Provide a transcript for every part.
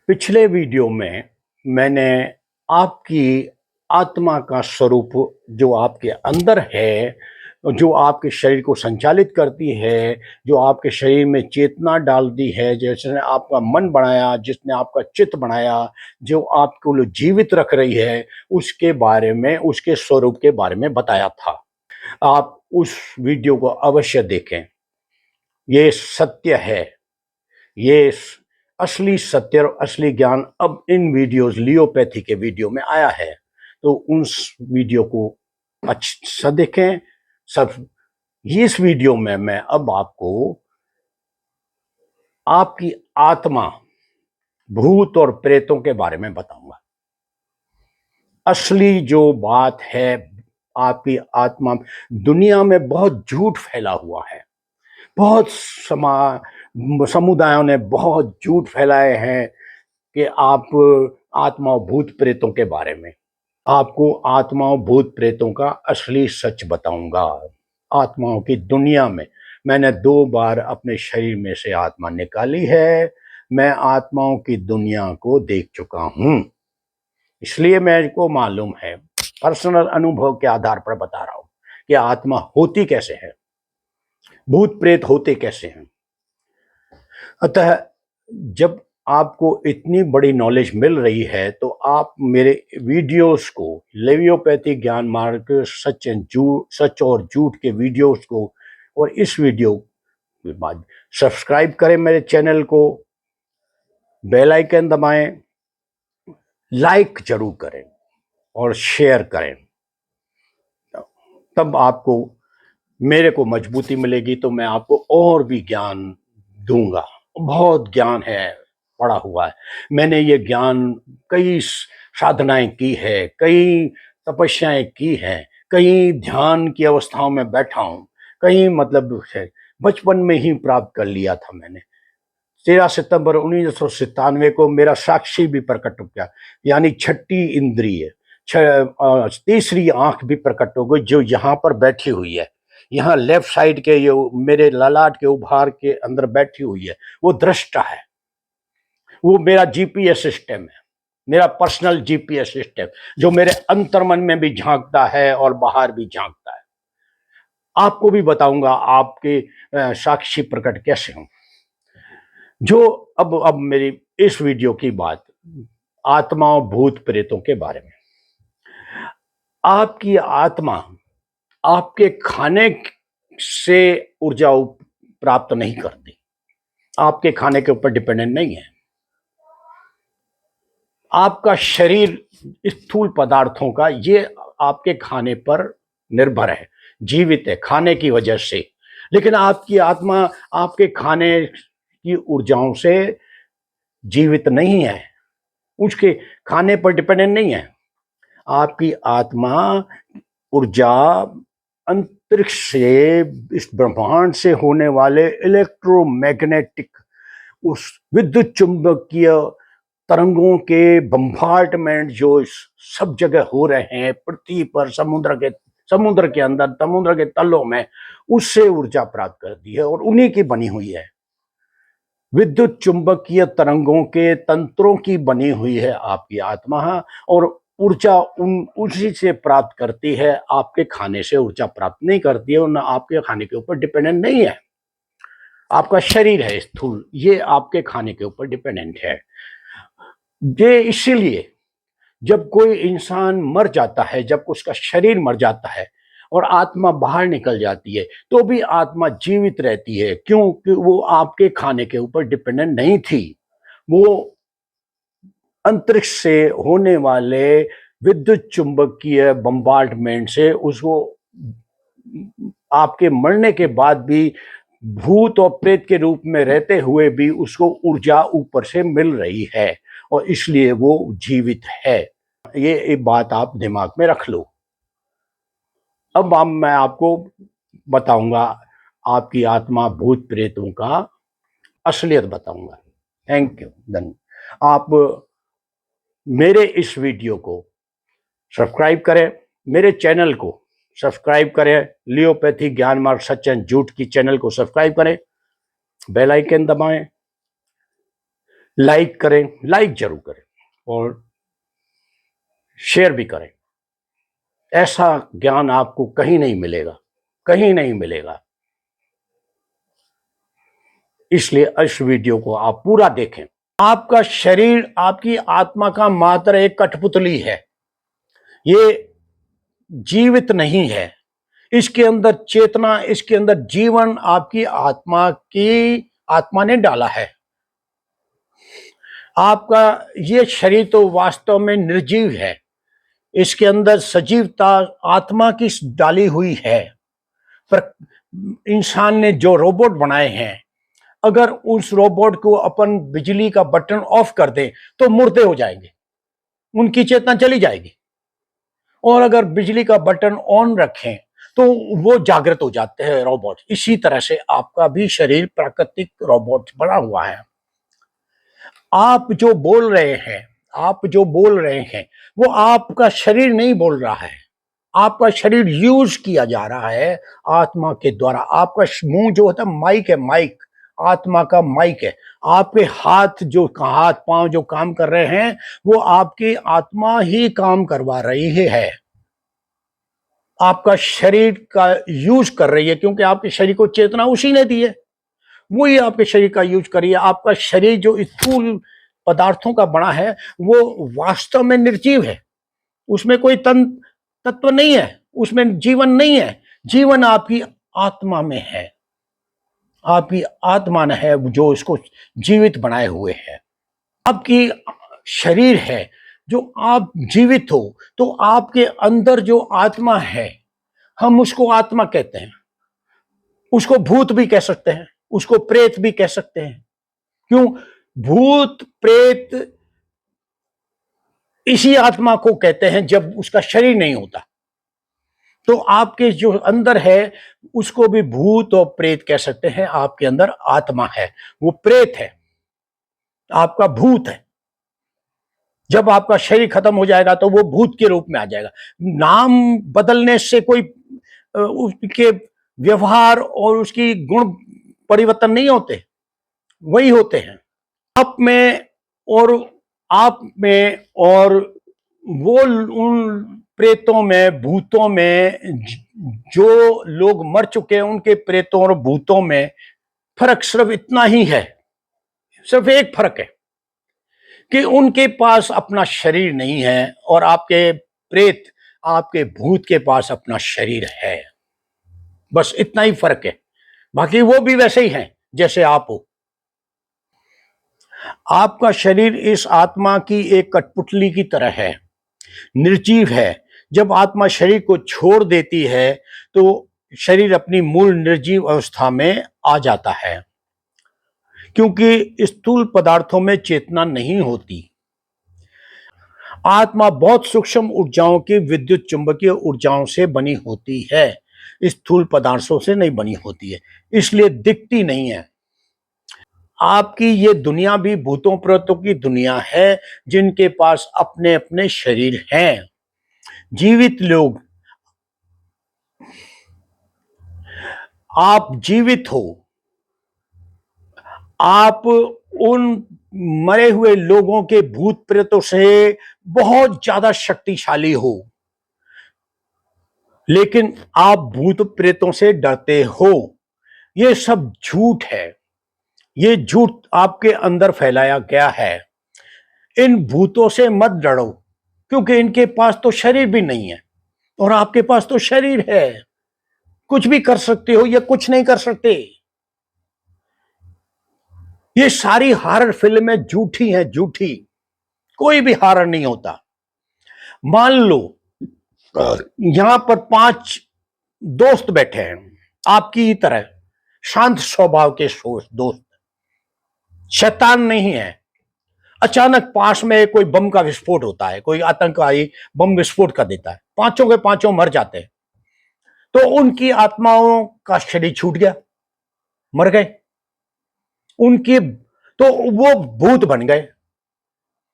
पिछले वीडियो में मैंने आपकी आत्मा का स्वरूप जो आपके अंदर है, जो आपके शरीर को संचालित करती है, जो आपके शरीर में चेतना डालती है, जिसने आपका मन बनाया, जिसने आपका चित्त बनाया, जो आपको जीवित रख रही है, उसके बारे में, उसके स्वरूप के बारे में बताया था। आप उस वीडियो को अवश्य देखें। ये सत्य है। ये असली सत्य और असली ज्ञान अब इन वीडियोस, लियोपैथी के वीडियो में आया है। तो उस वीडियो को अच्छा देखें सब। इस वीडियो में मैं अब आपको आपकी आत्मा, भूत और प्रेतों के बारे में बताऊंगा। असली जो बात है, आपकी आत्मा, दुनिया में बहुत झूठ फैला हुआ है। बहुत समुदायों ने बहुत झूठ फैलाए हैं कि आप आत्मा और भूत प्रेतों के बारे में। आपको आत्माओं भूत प्रेतों का असली सच बताऊंगा। आत्माओं की दुनिया में मैंने 2 बार अपने शरीर में से आत्मा निकाली है। मैं आत्माओं की दुनिया को देख चुका हूं, इसलिए मेरे को मालूम है, पर्सनल अनुभव के आधार पर बता रहा हूं कि आत्मा होती कैसे है, भूत प्रेत होते कैसे हैं। अतः जब आपको इतनी बड़ी नॉलेज मिल रही है तो आप मेरे वीडियोस को, लियोपैथी ज्ञान मार्ग सच और झूठ के वीडियोस को, और इस वीडियो के बाद सब्सक्राइब करें मेरे चैनल को, बेल आइकन दबाएं, लाइक जरूर करें और शेयर करें। तब आपको, मेरे को मजबूती मिलेगी, तो मैं आपको और भी ज्ञान दूंगा। बहुत ज्ञान है, पड़ा हुआ है। मैंने ये ज्ञान, कई साधनाएं की है, कई तपस्याएं की हैं, कई ध्यान की अवस्थाओं में बैठा हूं, कई मतलब है, बचपन में ही प्राप्त कर लिया था मैंने। 13 सितंबर 1997 को मेरा साक्षी भी प्रकट हो गया, यानी छठी इंद्रिय, तीसरी आंख भी प्रकट हो गई, जो यहाँ पर बैठी हुई है। यहाँ लेफ्ट साइड के ये मेरे ललाट के उभार के अंदर बैठी हुई है, वो दृष्टा है। वो मेरा जीपीएस सिस्टम है, मेरा पर्सनल जीपीएस सिस्टम, जो मेरे अंतर्मन में भी झांकता है और बाहर भी झांकता है। आपको भी बताऊंगा आपके साक्षी प्रकट कैसे हों। जो अब मेरी इस वीडियो की बात, आत्माओं भूत प्रेतों के बारे में। आपकी आत्मा आपके खाने से ऊर्जा प्राप्त नहीं करती, आपके खाने के ऊपर डिपेंडेंट नहीं है। आपका शरीर स्थूल पदार्थों का, ये आपके खाने पर निर्भर है, जीवित है खाने की वजह से। लेकिन आपकी आत्मा आपके खाने की ऊर्जाओं से जीवित नहीं है, उसके खाने पर डिपेंडेंट नहीं है। आपकी आत्मा ऊर्जा अंतरिक्ष से, इस ब्रह्मांड से होने वाले इलेक्ट्रोमैग्नेटिक, उस विद्युत चुंबकीय तरंगों के बम्बार्डमेंट जो सब जगह हो रहे हैं, पृथ्वी पर, समुद्र के अंदर, समुद्र के तलों में, उससे ऊर्जा प्राप्त करती है और उन्हीं की बनी हुई है। विद्युत चुंबकीय तरंगों के तंत्रों की बनी हुई है आपकी आत्मा, और ऊर्जा उसी से प्राप्त करती है, आपके खाने से ऊर्जा प्राप्त नहीं करती है, और ना आपके खाने के ऊपर डिपेंडेंट नहीं है। आपका शरीर है स्थूल, ये आपके खाने के ऊपर डिपेंडेंट है। ये इसीलिए जब कोई इंसान मर जाता है, जब उसका शरीर मर जाता है और आत्मा बाहर निकल जाती है, तो भी आत्मा जीवित रहती है, क्योंकि वो आपके खाने के ऊपर डिपेंडेंट नहीं थी। वो अंतरिक्ष से होने वाले विद्युत चुंबकीय बम्बार्डमेंट से उसको, आपके मरने के बाद भी, भूत और प्रेत के रूप में रहते हुए भी उसको ऊर्जा ऊपर से मिल रही है, और इसलिए वो जीवित है। ये बात आप दिमाग में रख लो। अब मैं आपको बताऊंगा आपकी आत्मा भूत प्रेतों का असलियत बताऊंगा। थैंक यू, धन्यवाद। आप मेरे इस वीडियो को सब्सक्राइब करें, मेरे चैनल को सब्सक्राइब करें, लियोपैथी ज्ञान मार्ग सच एंड झूठ की चैनल को सब्सक्राइब करें, बेल आइकन दबाएं, लाइक करें, लाइक जरूर करें और शेयर भी करें। ऐसा ज्ञान आपको कहीं नहीं मिलेगा, कहीं नहीं मिलेगा। इसलिए इस वीडियो को आप पूरा देखें। आपका शरीर आपकी आत्मा का मात्र एक कठपुतली है, ये जीवित नहीं है। इसके अंदर चेतना, इसके अंदर जीवन आपकी आत्मा ने डाला है। आपका ये शरीर तो वास्तव में निर्जीव है, इसके अंदर सजीवता आत्मा की डाली हुई है। पर इंसान ने जो रोबोट बनाए हैं, अगर उस रोबोट को अपन बिजली का बटन ऑफ कर दें तो मुर्दे हो जाएंगे, उनकी चेतना चली जाएगी। और अगर बिजली का बटन ऑन रखें तो वो जागृत हो जाते हैं रोबोट। इसी तरह से आपका भी शरीर प्राकृतिक रोबोट बना हुआ है। आप जो बोल रहे हैं वो आपका शरीर नहीं बोल रहा है, आपका शरीर यूज किया जा रहा है आत्मा के द्वारा। आपका मुंह जो होता है माइक है, माइक आत्मा का माइक है। आपके हाथ पांव जो काम कर रहे हैं वो आपकी आत्मा ही काम करवा रही है, आपका शरीर का यूज कर रही है, क्योंकि आपके शरीर को चेतना उसी ने दी है, वही आपके शरीर का यूज कर रही है। आपका शरीर जो स्थूल पदार्थों का बना है वो वास्तव में निर्जीव है, उसमें कोई तत्व नहीं है, उसमें जीवन नहीं है। जीवन आपकी आत्मा में है, आपकी आत्मा ने है जो इसको जीवित बनाए हुए है। आपकी शरीर है जो आप जीवित हो, तो आपके अंदर जो आत्मा है, हम उसको आत्मा कहते हैं। उसको भूत भी कह सकते हैं, उसको प्रेत भी कह सकते हैं। क्यों? भूत प्रेत इसी आत्मा को कहते हैं जब उसका शरीर नहीं होता। तो आपके जो अंदर है उसको भी भूत और प्रेत कह सकते हैं। आपके अंदर आत्मा है, वो प्रेत है, आपका भूत है। जब आपका शरीर खत्म हो जाएगा तो वो भूत के रूप में आ जाएगा। नाम बदलने से कोई उसके व्यवहार और उसकी गुण परिवर्तन नहीं होते, वही होते हैं आप में और वो उन प्रेतों में, भूतों में। जो लोग मर चुके हैं उनके प्रेतों और भूतों में फर्क सिर्फ इतना ही है, सिर्फ एक फर्क है कि उनके पास अपना शरीर नहीं है और आपके प्रेत, आपके भूत के पास अपना शरीर है। बस इतना ही फर्क है, बाकी वो भी वैसे ही हैं जैसे आप हो। आपका शरीर इस आत्मा की एक कठपुतली की तरह है, निर्जीव है। जब आत्मा शरीर को छोड़ देती है तो शरीर अपनी मूल निर्जीव अवस्था में आ जाता है, क्योंकि स्थूल पदार्थों में चेतना नहीं होती। आत्मा बहुत सूक्ष्म ऊर्जाओं की विद्युत चुंबकीय ऊर्जाओं से बनी होती है, स्थूल पदार्थों से नहीं बनी होती है, इसलिए दिखती नहीं है। आपकी ये दुनिया भी भूतों प्रेतों की दुनिया है जिनके पास अपने अपने शरीर हैं। जीवित लोग, आप जीवित हो, आप उन मरे हुए लोगों के भूत प्रेतों से बहुत ज्यादा शक्तिशाली हो, लेकिन आप भूत प्रेतों से डरते हो। ये सब झूठ है, ये झूठ आपके अंदर फैलाया गया है। इन भूतों से मत डरो, क्योंकि इनके पास तो शरीर भी नहीं है और आपके पास तो शरीर है। कुछ भी कर सकते हो या कुछ नहीं कर सकते। ये सारी हॉरर फिल्में झूठी हैं, झूठी। कोई भी हॉरर नहीं होता। मान लो यहां पर 5 दोस्त बैठे हैं आपकी ही तरह, शांत स्वभाव के दोस्त, शैतान नहीं है। अचानक पास में कोई बम का विस्फोट होता है, कोई आतंकवादी बम विस्फोट कर देता है, पांचों के पांचों मर जाते हैं। तो उनकी आत्माओं का शरीर छूट गया, मर गए उनकी, तो वो भूत बन गए।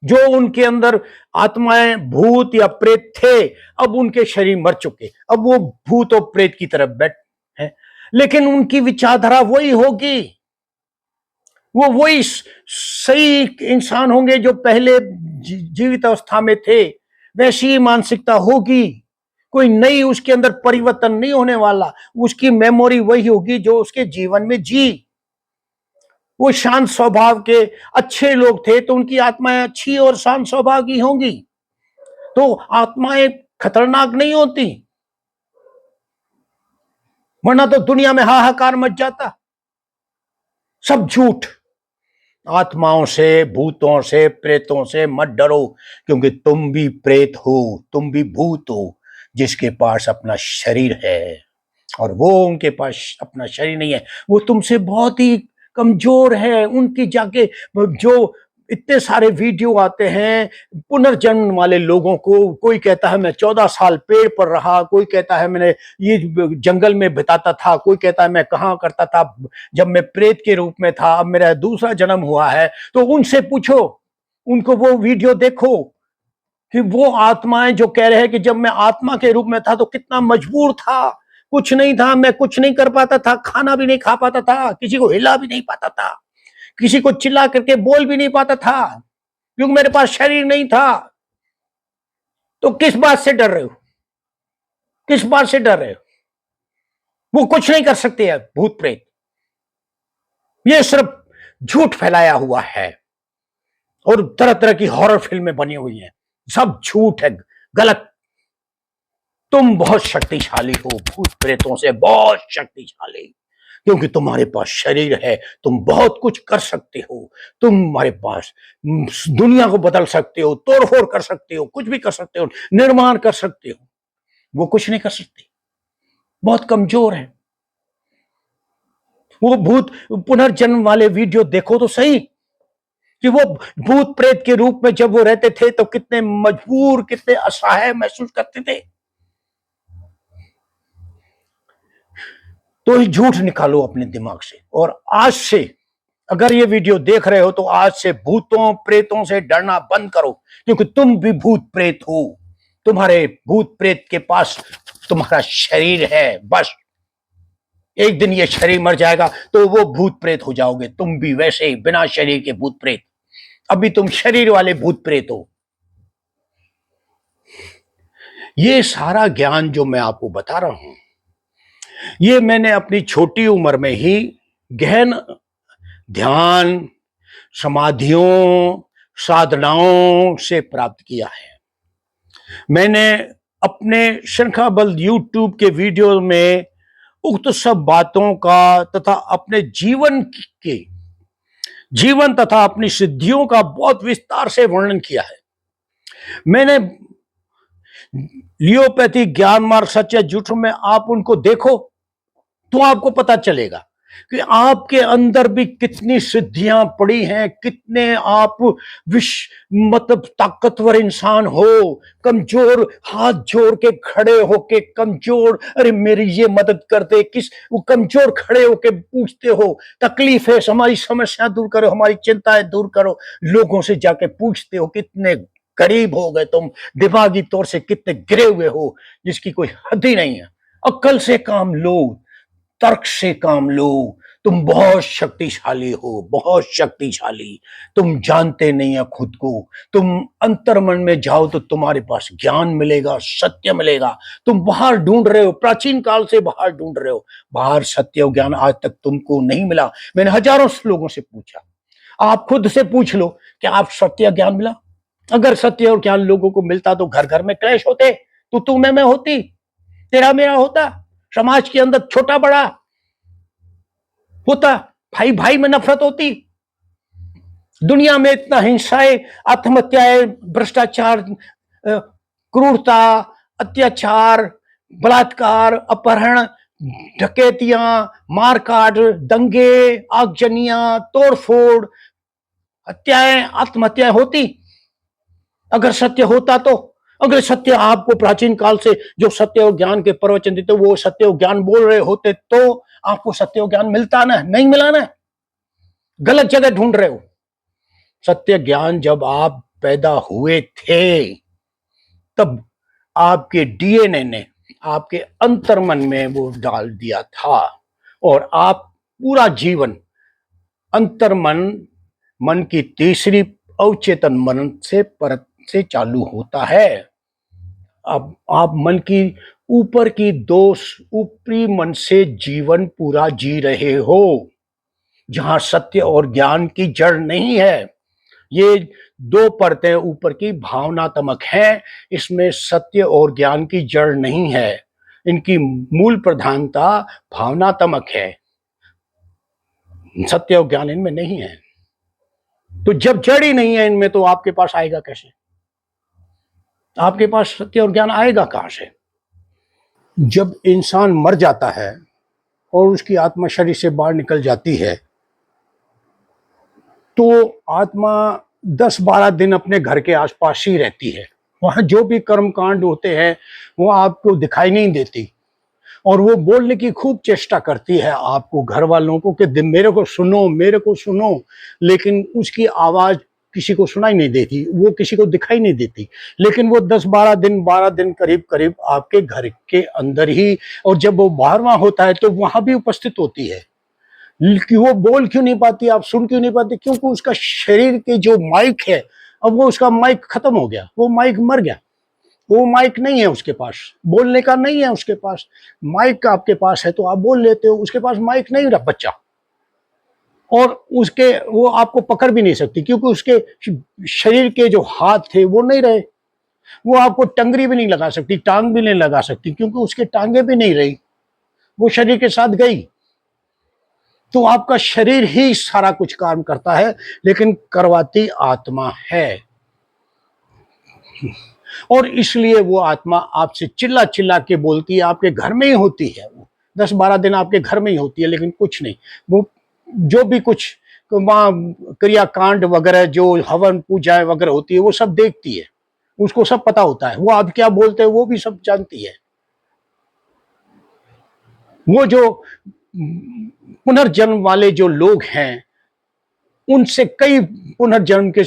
जो उनके अंदर आत्माएं भूत या प्रेत थे, अब उनके शरीर मर चुके, अब वो भूत और प्रेत की तरफ बैठ हैं, लेकिन उनकी विचारधारा वही होगी। वो वही सही इंसान होंगे जो पहले जीवित अवस्था में थे, वैसी ही मानसिकता होगी। कोई नई उसके अंदर परिवर्तन नहीं होने वाला। उसकी मेमोरी वही होगी जो उसके जीवन में जी। वो शांत स्वभाव के अच्छे लोग थे तो उनकी आत्माएं अच्छी और शांत स्वभाव की होंगी। तो आत्माएं खतरनाक नहीं होती, वरना तो दुनिया में हाहाकार मच जाता। सब झूठ। आत्माओं से, भूतों से, प्रेतों से मत डरो, क्योंकि तुम भी प्रेत हो, तुम भी भूत हो, जिसके पास अपना शरीर है। और वो उनके पास अपना शरीर नहीं है, वो तुमसे बहुत ही कमजोर है। उनकी जाके जो इतने सारे वीडियो आते हैं पुनर्जन्म वाले लोगों को, कोई कहता है मैं 14 साल पेड़ पर रहा, कोई कहता है मैंने ये जंगल में बिताता था, कोई कहता है मैं कहाँ करता था जब मैं प्रेत के रूप में था, अब मेरा दूसरा जन्म हुआ है। तो उनसे पूछो, उनको वो वीडियो देखो कि वो आत्माएं जो कह रहे हैं कि जब मैं आत्मा के रूप में था तो कितना मजबूर था, कुछ नहीं था, मैं कुछ नहीं कर पाता था, खाना भी नहीं खा पाता था, किसी को हिला भी नहीं पाता था, किसी को चिल्ला करके बोल भी नहीं पाता था, क्योंकि मेरे पास शरीर नहीं था। तो किस बात से डर रहे हो? किस बात से डर रहे हो? वो कुछ नहीं कर सकते हैं भूत प्रेत। ये सिर्फ झूठ फैलाया हुआ है और तरह तरह की हॉरर फिल्में बनी हुई हैं, सब झूठ है, गलत। तुम बहुत शक्तिशाली हो, भूत प्रेतों से बहुत शक्तिशाली, क्योंकि तुम्हारे पास शरीर है, तुम बहुत कुछ कर सकते हो। तुम्हारे पास दुनिया को बदल सकते हो, तोड़फोड़ कर सकते हो, कुछ भी कर सकते हो, निर्माण कर सकते हो। वो कुछ नहीं कर सकते, बहुत कमजोर है। वो भूत पुनर्जन्म वाले वीडियो देखो तो सही, कि वो भूत प्रेत के रूप में जब वो रहते थे तो कितने मजबूर, कितने असहाय महसूस करते थे। तो ही झूठ निकालो अपने दिमाग से, और आज से अगर ये वीडियो देख रहे हो तो आज से भूतों प्रेतों से डरना बंद करो, क्योंकि तुम भी भूत प्रेत हो। तुम्हारे भूत प्रेत के पास तुम्हारा शरीर है, बस एक दिन ये शरीर मर जाएगा तो वो भूत प्रेत हो जाओगे, तुम भी वैसे ही बिना शरीर के भूत प्रेत। अभी तुम शरीर वाले भूत प्रेत हो। ये सारा ज्ञान जो मैं आपको बता रहा हूं, ये मैंने अपनी छोटी उम्र में ही गहन ध्यान, समाधियों, साधनाओं से प्राप्त किया है। मैंने अपने श्रृंखलाबद्ध यूट्यूब के वीडियो में उक्त सब बातों का तथा अपने जीवन तथा अपनी सिद्धियों का बहुत विस्तार से वर्णन किया है। मैंने लियोपैथी, ज्ञान मार्ग, सच्चे झूठ में आप उनको देखो तो आपको पता चलेगा कि आपके अंदर भी कितनी सिद्धियां पड़ी हैं, कितने आप मतलब ताकतवर इंसान हो। कमजोर हाथ जोड़ के खड़े होके, कमजोर, अरे मेरी ये मदद कर दे, किस वो कमजोर खड़े होके पूछते हो, तकलीफ है हमारी समस्या दूर करो, हमारी चिंताएं दूर करो, लोगों से जाके पूछते हो। कितने गरीब हो गए तुम, दिमागी तौर से कितने गिरे हुए हो, जिसकी कोई हद ही नहीं है। अक्ल से काम लो, तर्क से काम लो। तुम बहुत शक्तिशाली हो, बहुत शक्तिशाली। तुम जानते नहीं है खुद को। तुम अंतर्मन में जाओ तो तुम्हारे पास ज्ञान मिलेगा, सत्य मिलेगा। तुम बाहर ढूंढ रहे हो, प्राचीन काल से बाहर ढूंढ रहे हो, बाहर सत्य और ज्ञान आज तक तुमको नहीं मिला। मैंने हजारों लोगों से पूछा, आप खुद से पूछ लो कि आप सत्य ज्ञान मिला? अगर सत्य और ज्ञान लोगों को मिलता तो घर घर में क्लेश होते, तो तू मैं होती, तेरा मेरा होता, समाज के अंदर छोटा बड़ा होता, भाई भाई में नफरत होती। दुनिया में इतना हिंसाएं, आत्महत्याएं, भ्रष्टाचार, क्रूरता, अत्याचार, बलात्कार, अपहरण, डकैतियां, मारकाट, दंगे, आगजनियां, तोड़फोड़, हत्याएं, आत्महत्याएं होती अगर सत्य होता तो। अगर सत्य आपको प्राचीन काल से जो सत्य और ज्ञान के प्रवचन देते वो सत्य और ज्ञान बोल रहे होते तो आपको सत्य और ज्ञान मिलता ना, नहीं मिला ना। गलत जगह ढूंढ रहे हो। सत्य ज्ञान जब आप पैदा हुए थे तब आपके डीएनए ने आपके अंतर्मन में वो डाल दिया था, और आप पूरा जीवन अंतर मन, मन की तीसरी अवचेतन मन से परत से चालू होता है। अब आप मन की ऊपर की दोष ऊपरी मन से जीवन पूरा जी रहे हो, जहां सत्य और ज्ञान की जड़ नहीं है। ये दो परतें ऊपर की भावनात्मक हैं, इसमें सत्य और ज्ञान की जड़ नहीं है। इनकी मूल प्रधानता भावनात्मक है, सत्य और ज्ञान इनमें नहीं है। तो जब जड़ ही नहीं है इनमें, तो आपके पास आएगा कैसे? आपके पास सत्य और ज्ञान आएगा कहां से? जब इंसान मर जाता है और उसकी आत्मा शरीर से बाहर निकल जाती है, तो आत्मा 10-12 दिन अपने घर के आसपास ही रहती है। वहां जो भी कर्म कांड होते हैं वो आपको दिखाई नहीं देती, और वो बोलने की खूब चेष्टा करती है आपको, घर वालों को, कि मेरे को सुनो, मेरे को सुनो, लेकिन उसकी आवाज किसी को सुनाई नहीं देती, वो किसी को दिखाई नहीं देती। लेकिन वो 10-12 दिन करीब करीब आपके घर के अंदर ही, और जब वो बाहरवा होता है तो वहां भी उपस्थित होती है। कि वो बोल क्यों नहीं पाती, आप सुन क्यों नहीं पाते? क्योंकि उसका शरीर के जो माइक है, अब वो उसका माइक खत्म हो गया, वो माइक मर गया, वो माइक नहीं है उसके पास, बोलने का नहीं है उसके पास। माइक का आपके पास है तो आप बोल लेते हो, उसके पास माइक नहीं रहा बच्चा, और उसके वो आपको पकड़ भी नहीं सकती, क्योंकि उसके शरीर के जो हाथ थे वो नहीं रहे। वो आपको टंगरी भी नहीं लगा सकती, टांग भी नहीं लगा सकती, क्योंकि उसके टांगे भी नहीं रही, वो शरीर के साथ गई। तो आपका शरीर ही सारा कुछ काम करता है, लेकिन करवाती आत्मा है। और इसलिए वो आत्मा आपसे चिल्ला चिल्ला के बोलती है, आपके घर में ही होती है, वो 10-12 दिन आपके घर में ही होती है, लेकिन कुछ नहीं, वो जो भी कुछ वहाँ क्रियाकांड वगैरह, जो हवन पूजाएं वगैरह होती है, वो सब देखती है, उसको सब पता होता है, वो आप क्या बोलते हैं वो भी सब जानती है। वो जो पुनर्जन्म वाले जो लोग हैं, उनसे कई पुनर्जन्म के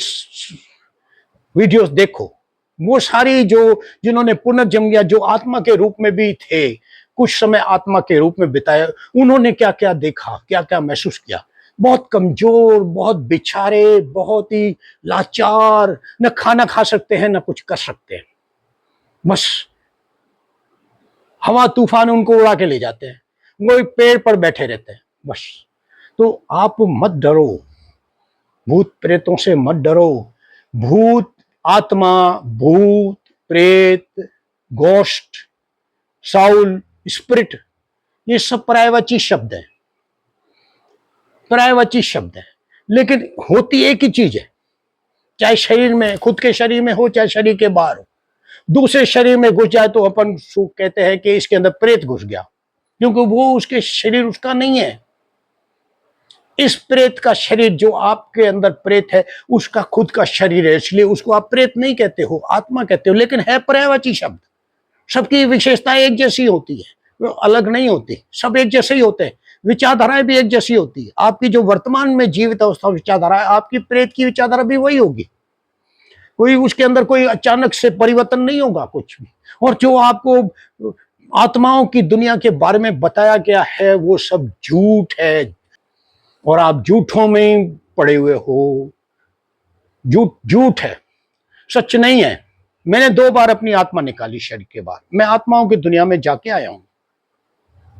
वीडियोस देखो, वो सारी जो जिन्होंने पुनर्जन्म या जो आत्मा के रूप में भी थे, कुछ समय आत्मा के रूप में बिताया, उन्होंने क्या क्या देखा, क्या क्या महसूस किया। बहुत कमजोर, बहुत बेचारे, बहुत ही लाचार, न खाना खा सकते हैं न कुछ कर सकते हैं, बस हवा तूफान उनको उड़ा के ले जाते हैं, वो एक पेड़ पर बैठे रहते हैं बस। तो आप मत डरो, भूत प्रेतों से मत डरो। भूत आत्मा, भूत प्रेत, गोस्ट, साउल, स्पिरिट, ये सब पर्यायवाची शब्द है, पर्यायवाची शब्द है, लेकिन होती एक ही चीज है, चाहे शरीर में, खुद के शरीर में हो, चाहे शरीर के बाहर हो। दूसरे शरीर में घुस जाए तो अपन कहते हैं कि इसके अंदर प्रेत घुस गया, क्योंकि वो उसके शरीर उसका नहीं है। इस प्रेत का शरीर जो आपके अंदर प्रेत है, उसका खुद का शरीर है, इसलिए उसको आप प्रेत नहीं कहते हो, आत्मा कहते हो, लेकिन है पर्यायवाची शब्द। सबकी विशेषताएं एक जैसी होती है, वो अलग नहीं होती, सब एक जैसे ही होते हैं। विचारधाराएं भी एक जैसी होती है। आपकी जो वर्तमान में जीवित अवस्था विचारधारा है, आपकी प्रेत की विचारधारा भी वही होगी, कोई उसके अंदर कोई अचानक से परिवर्तन नहीं होगा कुछ भी। और जो आपको आत्माओं की दुनिया के बारे में बताया गया है, वो सब झूठ है, और आप झूठों में पड़े हुए हो। झूठ झूठ है, सच नहीं है। मैंने 2 बार अपनी आत्मा निकाली शरीर के बाद, मैं आत्माओं की दुनिया में जाके आया हूं।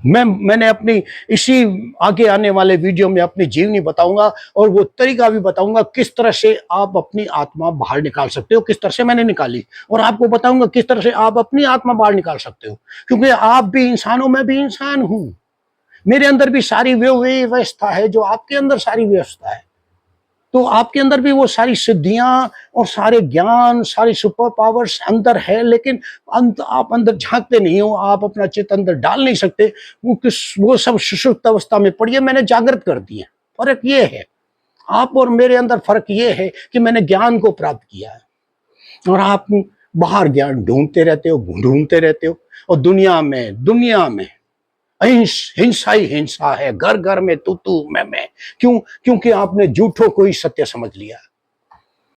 मैंने अपनी इसी आगे आने वाले वीडियो में अपनी जीवनी बताऊंगा, और वो तरीका भी बताऊंगा किस तरह से आप अपनी आत्मा बाहर निकाल सकते हो, किस तरह से मैंने निकाली, और आपको बताऊंगा किस तरह से आप अपनी आत्मा बाहर निकाल सकते हो, क्योंकि आप भी इंसानों में भी इंसान हूं, मेरे अंदर भी सारी व्यवस्था है जो आपके अंदर सारी व्यवस्था है। तो आपके अंदर भी वो सारी सिद्धियां और सारे ज्ञान, सारी सुपर पावर्स अंदर है, लेकिन आप अंदर झांकते नहीं हो, आप अपना चित्त अंदर डाल नहीं सकते। वो सब सुषुप्त अवस्था में पड़ी है, मैंने जागृत कर दिए। फर्क ये है, आप और मेरे अंदर फर्क ये है कि मैंने ज्ञान को प्राप्त किया है, और आप बाहर ज्ञान ढूंढते रहते हो, और दुनिया में हिंसा ही हिंसा है, घर घर में तू मैं। क्यों? क्योंकि आपने झूठों को ही सत्य समझ लिया।